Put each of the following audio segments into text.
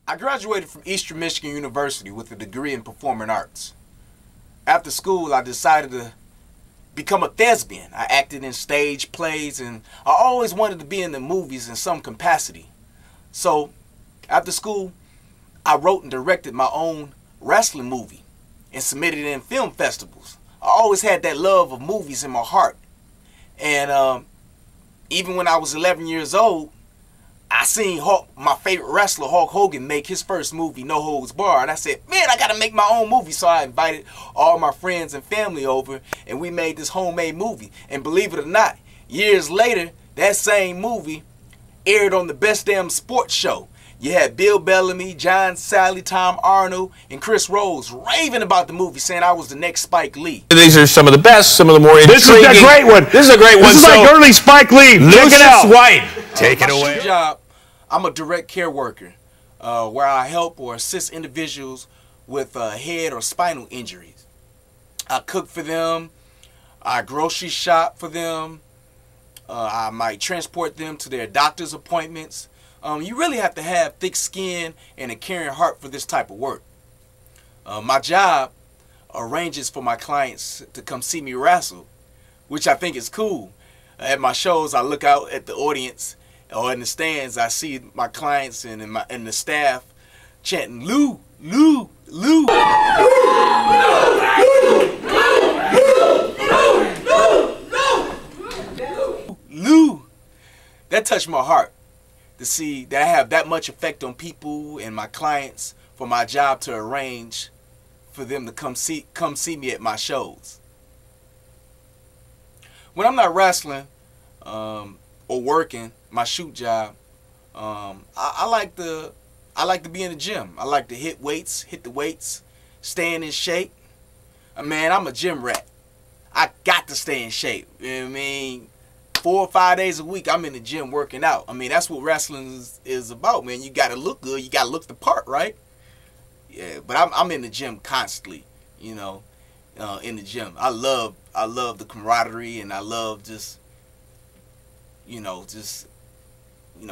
I graduated from Eastern Michigan University with a degree in performing arts. After school, I decided to become a thespian. I acted in stage plays, and I always wanted to be in the movies in some capacity. So, after school, I wrote and directed my own wrestling movie and submitted it in film festivals. I always had that love of movies in my heart. And even when I was 11 years old, I seen my favorite wrestler, Hulk Hogan, make his first movie, No Holds Barred. And I said, man, I got to make my own movie. So I invited all my friends and family over, and we made this homemade movie. And believe it or not, years later, that same movie aired on the Best Damn Sports Show. You had Bill Bellamy, John Sally, Tom Arnold, and Chris Rose raving about the movie, saying I was the next Spike Lee. These are some of the best, some of the more intriguing. This is a great one. This is a great one. This is like early Spike Lee. Lucius White, take it away. My job, I'm a direct care worker, where I help or assist individuals with head or spinal injuries. I cook for them. I grocery shop for them. I might transport them to their doctor's appointments. You really have to have thick skin and a caring heart for this type of work. My job arranges for my clients to come see me wrestle, which I think is cool. At my shows, I look out at the audience, or in the stands, I see my clients and the staff chanting, "Lou, Lou, Lou." Lou. That touched my heart to see that I have that much effect on people and my clients for my job to arrange for them to come see me at my shows. When I'm not wrestling or working my shoot job, I like to be in the gym. I like to hit the weights, staying in shape. Man, I'm a gym rat. I got to stay in shape. You know what I mean? 4 or 5 days a week, I'm in the gym working out. I mean, that's what wrestling is about, man. You got to look good. You got to look the part, right? Yeah, but I'm in the gym constantly, you know, in the gym. I love the camaraderie, and I love just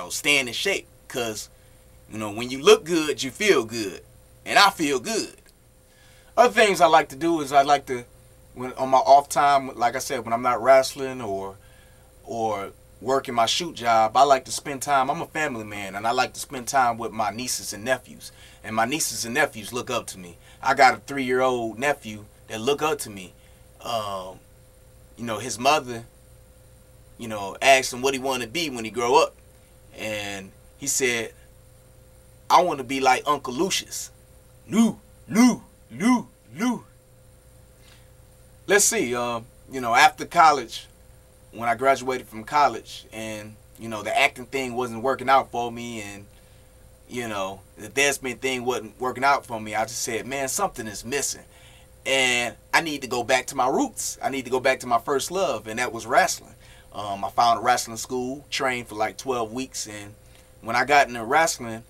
staying in shape. Because, when you look good, you feel good. And I feel good. Other things I like to do is when on my off time, like I said, when I'm not wrestling or working my shoot job, I like to spend time. I'm a family man, and I like to spend time with my nieces and nephews. And my nieces and nephews look up to me. I got a 3-year-old nephew that look up to me. His mother, asked him what he wanted to be when he grow up. And he said, I want to be like Uncle Lucius. Lou. Let's see, after college, when I graduated from college, and the acting thing wasn't working out for me, and the thespian thing wasn't working out for me, I just said, man, something is missing, and I need to go back to my roots. I need to go back to my first love, and that was wrestling. I found a wrestling school, trained for like 12 weeks, and when I got into wrestling,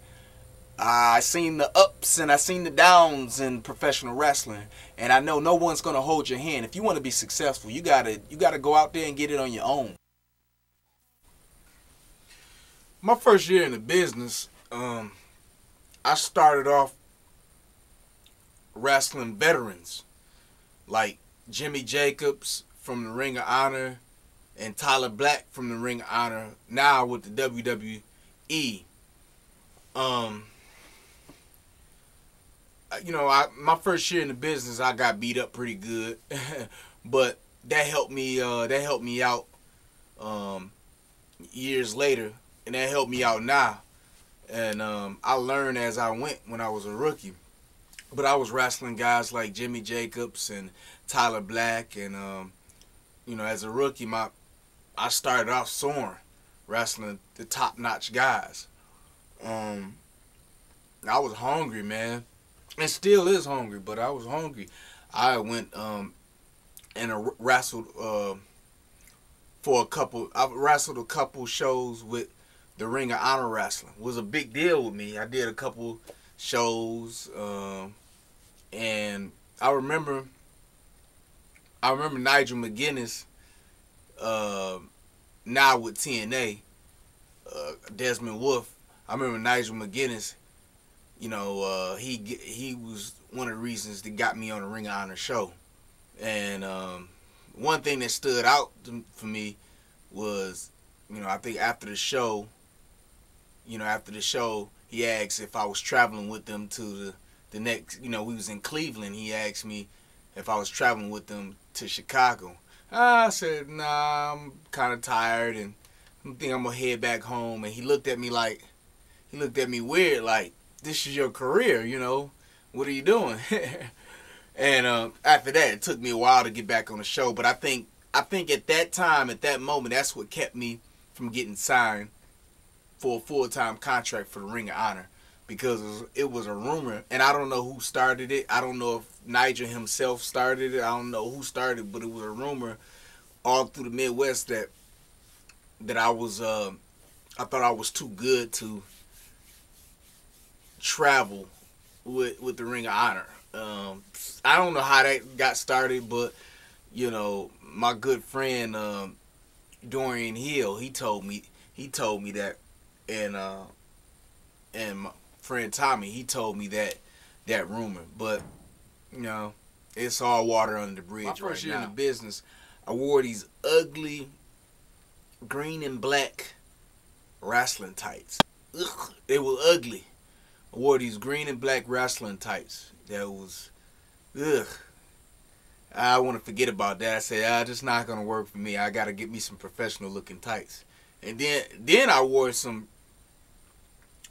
I seen the ups and I seen the downs in professional wrestling, and I know no one's gonna hold your hand. If you want to be successful, you gotta go out there and get it on your own. My first year in the business, I started off wrestling veterans like Jimmy Jacobs from the Ring of Honor and Tyler Black from the Ring of Honor, now with the WWE. My first year in the business, I got beat up pretty good, but that helped me out years later, and that helped me out now. And I learned as I went when I was a rookie. But I was wrestling guys like Jimmy Jacobs and Tyler Black, and as a rookie, I started off soaring, wrestling the top-notch guys. I was hungry, man. And still is hungry, but I was hungry. I went and wrestled I wrestled a couple shows with the Ring of Honor Wrestling. It was a big deal with me. I did a couple shows, and I remember Nigel McGuinness, now with TNA, Desmond Wolfe. I remember Nigel McGuinness, he was one of the reasons that got me on the Ring of Honor show. And one thing that stood out for me was, I think after the show, he asked if I was traveling with them to the next, we was in Cleveland. He asked me if I was traveling with them to Chicago. I said, nah, I'm kind of tired and I think I'm going to head back home. And he looked at me weird, like, this is your career, what are you doing? And after that, it took me a while to get back on the show. But I think at that time, at that moment, that's what kept me from getting signed for a full-time contract for the Ring of Honor, because it was a rumor, and I don't know who started it. I don't know if Nigel himself started it. I don't know who started it, but it was a rumor all through the Midwest that I was I thought I was too good to travel with the Ring of Honor. I don't know how that got started, but my good friend Dorian Hill, he told me that, and my friend Tommy, he told me that rumor. But it's all water under the bridge. My first year in the business, I wore these ugly green and black wrestling tights. Ugh, they were ugly. I wore these green and black wrestling tights. That was, ugh. I want to forget about that. I said, this not gonna work for me. I gotta get me some professional looking tights. And then I wore some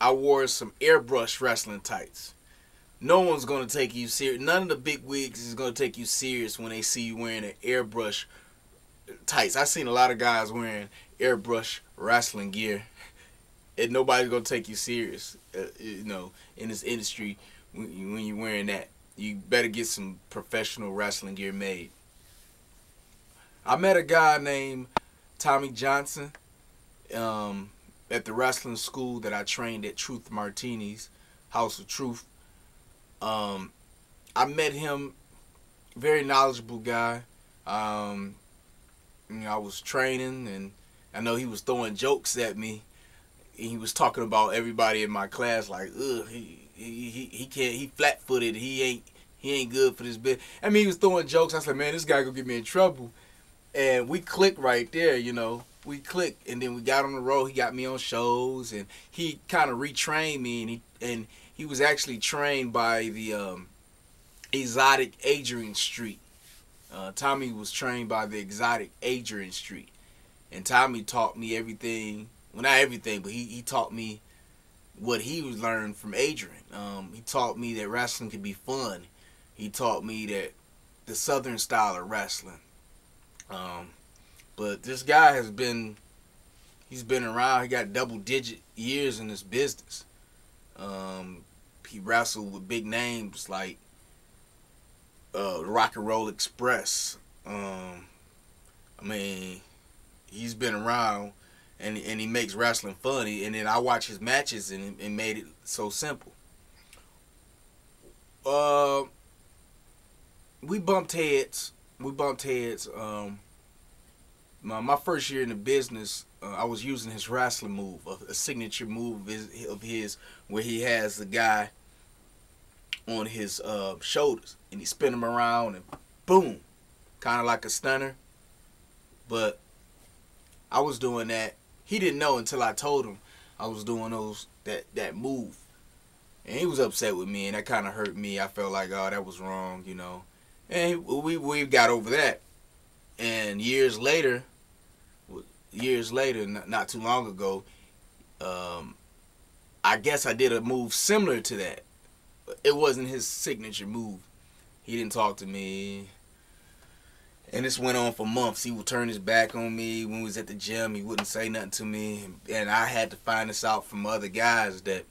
airbrush wrestling tights. No one's gonna take you serious. None of the big wigs is gonna take you serious when they see you wearing an airbrush tights. I've seen a lot of guys wearing airbrush wrestling gear, and nobody's gonna take you serious. In this industry, when you're wearing that, you better get some professional wrestling gear made. I met a guy named Tommy Johnson at the wrestling school that I trained at, Truth Martini's, House of Truth. I met him, very knowledgeable guy. I was training, and I know he was throwing jokes at me. He was talking about everybody in my class, like, ugh, he can't, he flat-footed, he ain't good for this bit. I mean, he was throwing jokes. I said, man, this guy gonna get me in trouble. And we clicked right there, we clicked, and then we got on the road. He got me on shows, and he kind of retrained me, and he was actually trained by the Exotic Adrian Street. Tommy was trained by the Exotic Adrian Street, and Tommy taught me everything. Well, not everything, but he taught me what he was learned from Adrian. He taught me that wrestling could be fun. He taught me that the Southern style of wrestling. But this guy he's been around. He got double-digit years in this business. He wrestled with big names like Rock and Roll Express. He's been around, and he makes wrestling funny. And then I watch his matches, and made it so simple. We bumped heads. My first year in the business, I was using his wrestling move, a signature move of his, where he has the guy on his shoulders, and he spin him around, and boom, kind of like a stunner. But I was doing that. He didn't know until I told him I was doing that move, and he was upset with me, and that kind of hurt me. I felt like, oh, that was wrong, And we got over that. And years later, not too long ago, I guess I did a move similar to that. It wasn't his signature move. He didn't talk to me. And this went on for months. He would turn his back on me when we was at the gym. He wouldn't say nothing to me. And I had to find this out from other guys that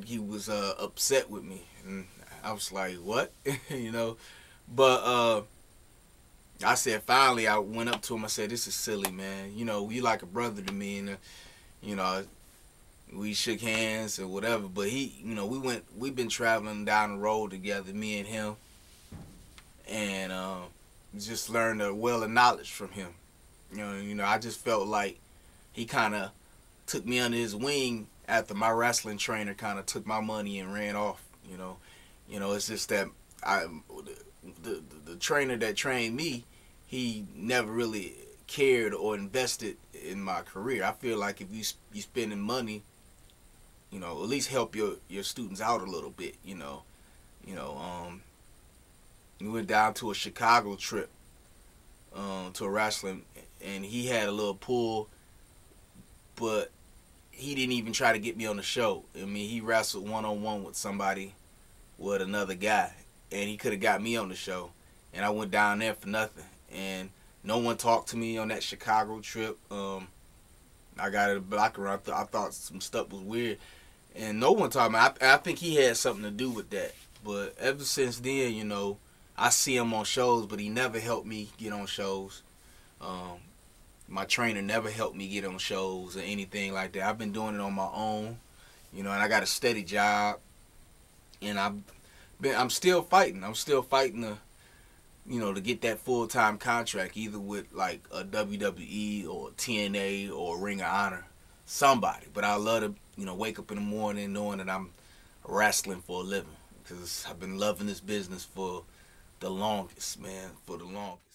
he was upset with me. And I was like, what? But I said, finally, I went up to him. I said, this is silly, man. You like a brother to me. And, we shook hands or whatever. But we've been traveling down the road together, me and him. And just learned a well of knowledge from him. I just felt like he kind of took me under his wing after my wrestling trainer kind of took my money and ran off. It's just that the trainer that trained me, he never really cared or invested in my career. I feel like if you spending money, at least help your students out a little bit. We went down to a Chicago trip to a wrestling, and he had a little pool, but he didn't even try to get me on the show. I mean, he wrestled one-on-one with another guy, and he could have got me on the show, and I went down there for nothing. And no one talked to me on that Chicago trip. I got in the locker room. I thought some stuff was weird, and no one talked to me. I think he had something to do with that. But ever since then, I see him on shows, but he never helped me get on shows. My trainer never helped me get on shows or anything like that. I've been doing it on my own, and I got a steady job, and I'm still fighting. I'm still fighting to get that full-time contract, either with like a WWE or TNA or Ring of Honor, somebody. But I love to, wake up in the morning knowing that I'm wrestling for a living, because I've been loving this business for the longest, man, for the longest.